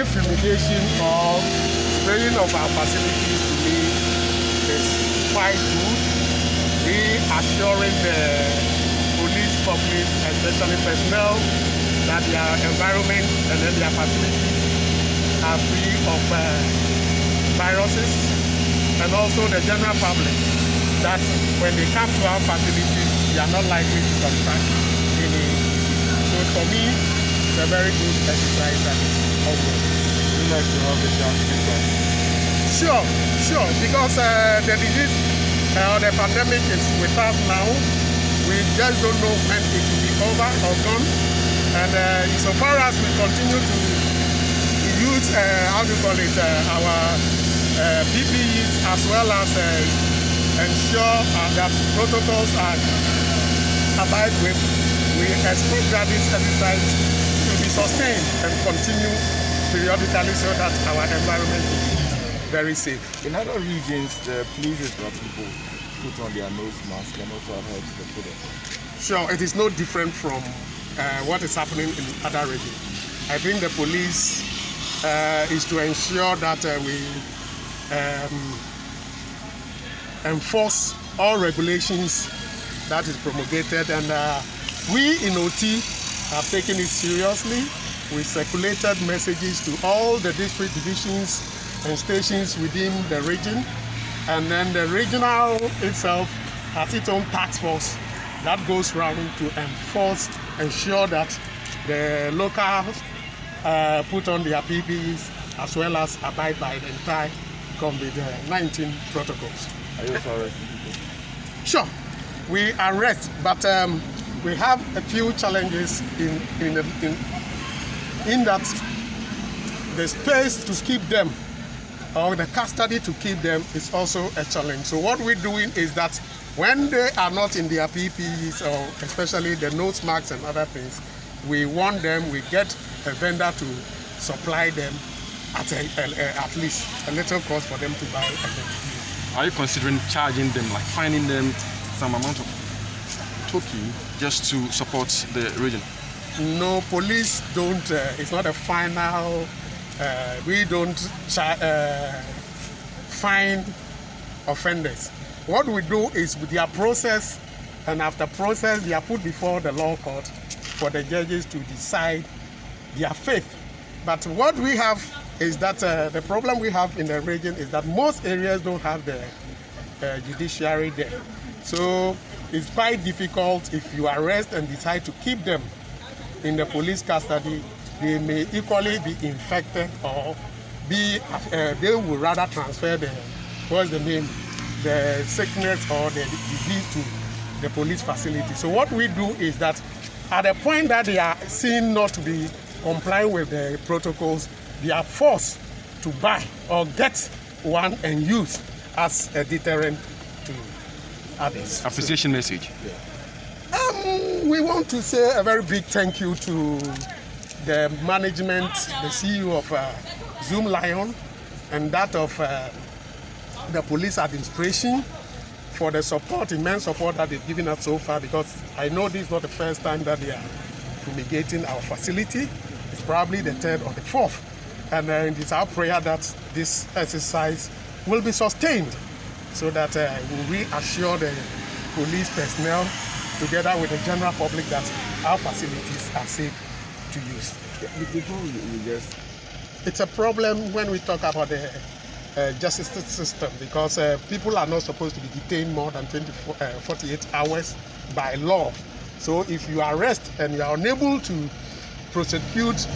brief fumigation or spraying of our facilities to me is quite good. Reassuring the police public, especially personnel, that their environment and then their facilities are free of viruses, and also the general public that when they come to our facilities, they are not likely to contract any. So for me, it's a very good exercise that is ongoing. Would you like to have a chance to feedback? Sure, because the disease or the pandemic is with us now. We just don't know when it will be over or gone. And so far as we continue to use, our PPEs as well as ensure that protocols are abide with, we expect that this exercise will be sustained and continue periodically so that our environment will be very safe. In other regions, the places where people put on their nose mask and also have helped the product. Sure, it is no different from what is happening in other regions. I think the police is to ensure that we enforce all regulations that is promulgated, and we in OT have taken it seriously. We circulated messages to all the district divisions and stations within the region, and then the regional itself has its own task force that goes around to ensure that the locals put on their PPEs as well as abide by the entire COVID-19 protocols. Are you also arresting people? Sure, we arrest, but we have a few challenges in that the space to keep them or the custody to keep them is also a challenge. So what we're doing is that when they are not in their PPEs, or especially the nose masks and other things, we want them, we get a vendor to supply them at least a little cost for them to buy. Are you considering charging them, like finding them some amount of token just to support the region? No, police don't, it's not a final, we don't fine offenders. What we do is with their process, and after process, they are put before the law court for the judges to decide their fate. But what we have is that the problem we have in the region is that most areas don't have the judiciary there. So it's quite difficult if you arrest and decide to keep them in the police custody. They may equally be infected or be, they will rather transfer the sickness or the disease to the police facility. So what we do is that at the point that they are seen not to be complying with the protocols, they are forced to buy or get one and use as a deterrent to others. Appreciation message. Yeah. We want to say a very big thank you to the management, the CEO of Zoom Lion, and that of the police administration for the support, immense support that they've given us so far, because I know this is not the first time that they are fumigating our facility. It's probably the third or the fourth. And it is our prayer that this exercise will be sustained so that we reassure the police personnel together with the general public that our facilities are safe to use. Before we just... It's a problem when we talk about the justice system, because people are not supposed to be detained more than 48 hours by law. So if you arrest and you are unable to prosecute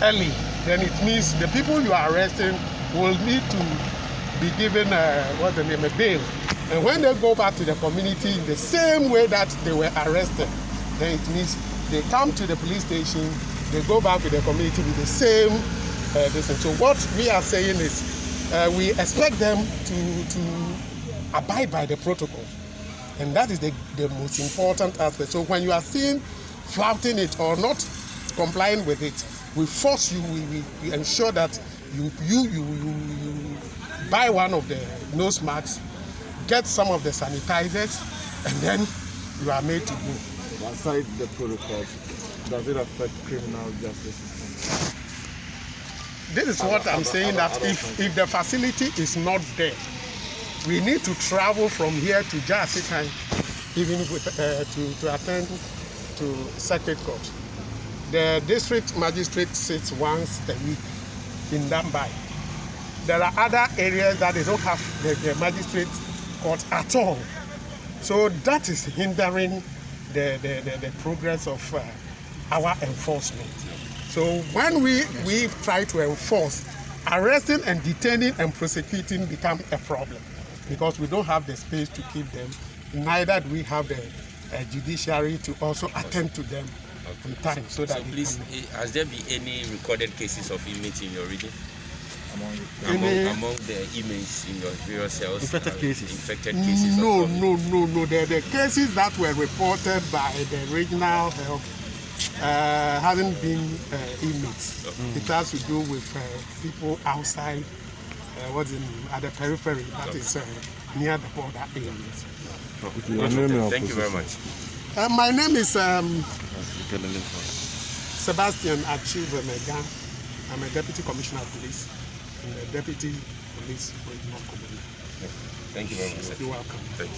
early, then it means the people you are arresting will need to be given a bail. And when they go back to the community in the same way that they were arrested, then it means they come to the police station, they go back to the community with the same business. So what we are saying is we expect them to abide by the protocol. And that is the most important aspect. So when you are seen flouting it or not complying with it, we force you, we ensure that you buy one of the nose masks, get some of the sanitizers, and then you are made to go. Aside the protocols, does it affect criminal justice system? this is what I'm saying, that if the facility is not there, we need to travel from here to Jasikai, even with, to attend to circuit court. The district magistrate sits once a week in Dambai. There are other areas that they don't have the magistrate court at all. So that is hindering the progress of our enforcement. So when we try to enforce, arresting and detaining and prosecuting become a problem because we don't have the space to keep them. Neither do we have the judiciary to also attend to them in time. So please, has there been any recorded cases of inmates in your region? Among the inmates in your various cells? Infected cases? Infected cases? No. The cases that were reported by the regional health hasn't been inmates. It has to do with people outside, at the periphery, that is near the border areas. Thank you very much. My name is Sebastian Achieve Megan. I'm a Deputy Commissioner of Police in the Deputy Police Regional Command. Thank you very much, sir. You're welcome. Thank you.